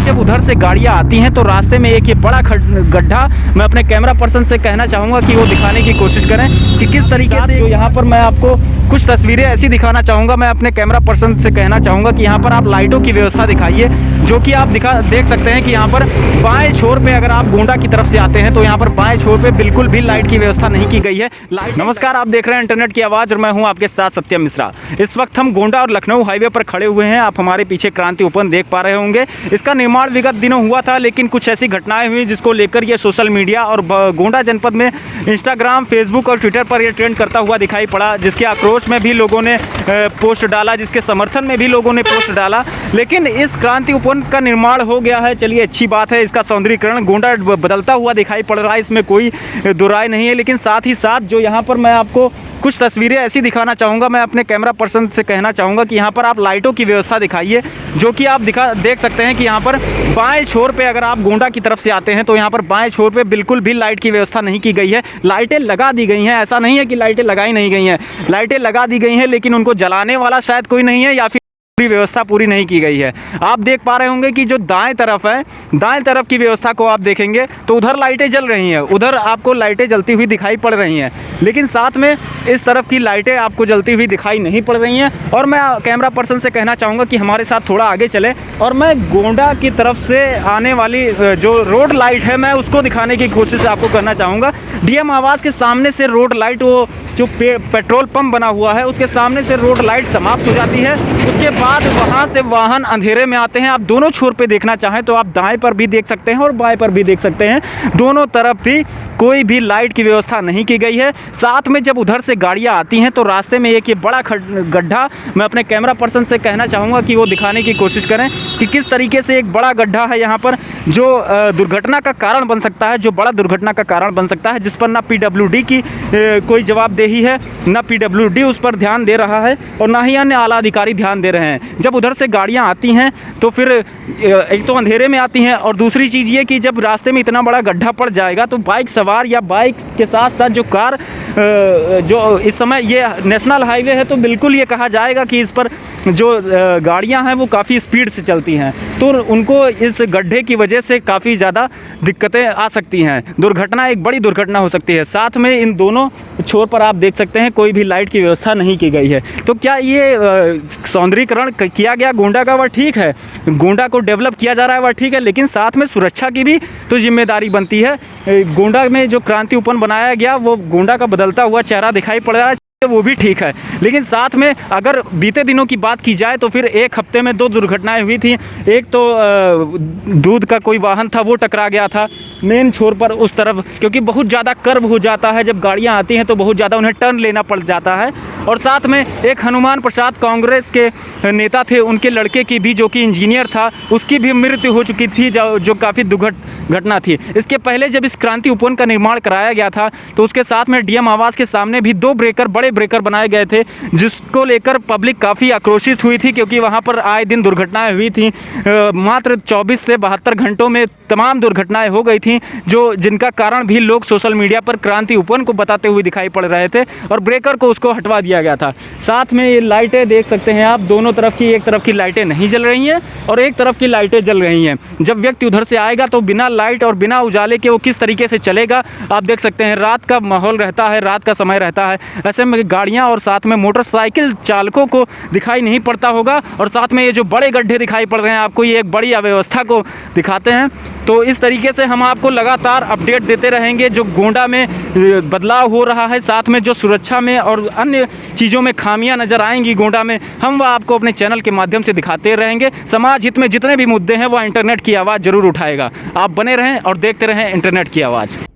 में जब उधर से गाड़ियाँ आती हैं तो रास्ते में एक ये बड़ा गड्ढा, मैं अपने कैमरा पर्सन से कहना चाहूँगा कि वो दिखाने की कोशिश करें कि किस तरीके से। जो यहाँ पर मैं आपको कुछ तस्वीरें ऐसी दिखाना चाहूँगा, मैं अपने कैमरा पर्सन से कहना चाहूँगा कि यहाँ पर आप लाइटों की व्यवस्था दिखाइए, जो कि आप देख सकते हैं कि यहाँ पर बाएं छोर पे अगर आप गोंडा की तरफ से आते हैं तो यहाँ पर बाएं छोर पे बिल्कुल भी लाइट की व्यवस्था नहीं की गई है। नमस्कार, आप देख रहे हैं इंटरनेट की आवाज़ और मैं हूँ आपके साथ सत्यम मिश्रा। इस वक्त हम गोंडा और लखनऊ हाईवे पर खड़े हुए हैं। आप हमारे पीछे क्रांति उपवन देख पा रहे होंगे। इसका निर्माण विगत दिनों हुआ था, लेकिन कुछ ऐसी घटनाएं हुई जिसको लेकर ये सोशल मीडिया और गोंडा जनपद में इंस्टाग्राम, फेसबुक और ट्विटर पर यह ट्रेंड करता हुआ दिखाई पड़ा, जिसके आक्रोश में भी लोगों ने पोस्ट डाला, जिसके समर्थन में भी लोगों ने पोस्ट डाला। लेकिन इस क्रांति उपवन का निर्माण हो गया है, चलिए अच्छी बात है। इसका सौंदर्यीकरण गोंडा बदलता हुआ दिखाई पड़ रहा है, इसमें कोई दो राय नहीं है। लेकिन साथ ही साथ जो यहाँ पर मैं आपको कुछ तस्वीरें ऐसी दिखाना चाहूँगा, मैं अपने कैमरा पर्सन से कहना चाहूँगा कि यहाँ पर आप लाइटों की व्यवस्था दिखाइए, जो कि आप देख सकते हैं कि यहाँ पर बाएं छोर पे अगर आप गोंडा की तरफ से आते हैं तो यहाँ पर बाएं छोर पे बिल्कुल भी लाइट की व्यवस्था नहीं की गई है। लाइटें लगा दी गई हैं, ऐसा नहीं है कि लाइटें लगाई नहीं गई हैं, लाइटें लगा दी गई हैं, लेकिन उनको जलाने वाला शायद कोई नहीं है या फिर पूरी व्यवस्था पूरी नहीं की गई है। आप देख पा रहे होंगे कि जो दाएं तरफ है, दाएं तरफ की व्यवस्था को आप देखेंगे तो उधर लाइटें जल रही हैं, उधर आपको लाइटें जलती हुई दिखाई पड़ रही हैं, लेकिन साथ में इस तरफ की लाइटें आपको जलती हुई दिखाई नहीं पड़ रही हैं। और मैं कैमरा पर्सन से कहना चाहूँगा कि हमारे साथ थोड़ा आगे चले और मैं गोंडा की तरफ से आने वाली जो रोड लाइट है, मैं उसको दिखाने की कोशिश आपको करना चाहूँगा। डीएम आवास के सामने से रोड लाइट, वो जो पेट्रोल पंप बना हुआ है उसके सामने से रोड लाइट समाप्त हो जाती है। उसके बाद वहाँ से वाहन अंधेरे में आते हैं। आप दोनों छोर पे देखना चाहें तो आप दाएं पर भी देख सकते हैं और बाएं पर भी देख सकते हैं, दोनों तरफ भी कोई भी लाइट की व्यवस्था नहीं की गई है। साथ में जब उधर से गाड़ियाँ आती हैं तो रास्ते में एक ये बड़ा गड्ढा, मैं अपने कैमरा पर्सन से कहना चाहूँगा कि वो दिखाने की कोशिश करें कि किस तरीके से एक बड़ा गड्ढा है यहाँ पर, जो दुर्घटना का कारण बन सकता है, जो बड़ा दुर्घटना का कारण बन सकता है, जिस पर ना PWD की कोई जवाबदेही है, ना PWD उस पर ध्यान दे रहा है और ना ही अन्य आला अधिकारी ध्यान दे रहे हैं। जब उधर से गाड़ियाँ आती हैं तो फिर एक तो अंधेरे में आती हैं और दूसरी चीज़ ये कि जब रास्ते में इतना बड़ा गड्ढा पड़ जाएगा तो बाइक सवार या बाइक के साथ साथ जो कार, जो इस समय ये नेशनल हाईवे है तो बिल्कुल ये कहा जाएगा कि इस पर जो गाड़ियाँ हैं वो काफ़ी स्पीड से चलती हैं, तो उनको इस गड्ढे की वजह से काफ़ी ज़्यादा दिक्कतें आ सकती हैं। दुर्घटना, एक बड़ी दुर्घटना हो सकती है। साथ में इन दोनों छोर पर आप देख सकते हैं कोई भी लाइट की व्यवस्था नहीं की गई है। तो क्या ये सौंदर्यीकरण किया गया गोंडा का, वह ठीक है, गोंडा को डेवलप किया जा रहा है, वह ठीक है, लेकिन साथ में सुरक्षा की भी तो जिम्मेदारी बनती है। गोंडा में जो क्रांति उपवन बनाया गया वो गोंडा का बदलता हुआ चेहरा दिखाई पड़ रहा है, वो भी ठीक है, लेकिन साथ में अगर बीते दिनों की बात की जाए तो फिर एक हफ्ते में 2 दुर्घटनाएं हुई थी। एक तो दूध का कोई वाहन था वो टकरा गया था मेन छोर पर उस तरफ, क्योंकि बहुत ज़्यादा कर्व हो जाता है, जब गाड़ियां आती हैं तो बहुत ज़्यादा उन्हें टर्न लेना पड़ जाता है। और साथ में एक हनुमान प्रसाद कांग्रेस के नेता थे, उनके लड़के की भी, जो कि इंजीनियर था, उसकी भी मृत्यु हो चुकी थी, जो काफ़ी दुखद घटना थी। इसके पहले जब इस क्रांति उपवन का निर्माण कराया गया था तो उसके साथ में डीएम आवास के सामने भी 2 बड़े ब्रेकर बनाए गए थे, जिसको लेकर पब्लिक काफ़ी आक्रोशित हुई थी, क्योंकि वहाँ पर आए दिन दुर्घटनाएं हुई थी। मात्र 24 से 72 घंटों में तमाम दुर्घटनाएं हो गई थी, जिनका कारण भी लोग सोशल मीडिया पर क्रांति उपवन को बताते हुए दिखाई पड़ रहे थे और ब्रेकर को उसको हटवा दिया गया था। साथ में ये लाइटें देख सकते हैं आप, दोनों तरफ की, एक तरफ की लाइटें नहीं जल रही हैं और एक तरफ की लाइटें जल रही हैं। जब व्यक्ति उधर से आएगा तो बिना लाइट और बिना उजाले के वो किस तरीके से चलेगा आप देख सकते हैं। रात का माहौल रहता है, रात का समय रहता है, ऐसे में गाड़ियाँ और साथ में मोटरसाइकिल चालकों को दिखाई नहीं पड़ता होगा। और साथ में ये जो बड़े गड्ढे दिखाई पड़ रहे हैं आपको, ये एक बड़ी अव्यवस्था को दिखाते हैं। तो इस तरीके से हम आपको लगातार अपडेट देते रहेंगे जो गोंडा में बदलाव हो रहा है, साथ में जो सुरक्षा में और अन्य चीज़ों में खामियां नज़र आएंगी गोंडा में, हम वह आपको अपने चैनल के माध्यम से दिखाते रहेंगे। समाज हित में जितने भी मुद्दे हैं वह इंटरनेट की आवाज़ ज़रूर उठाएगा। आप बने रहें और देखते रहें इंटरनेट की आवाज़।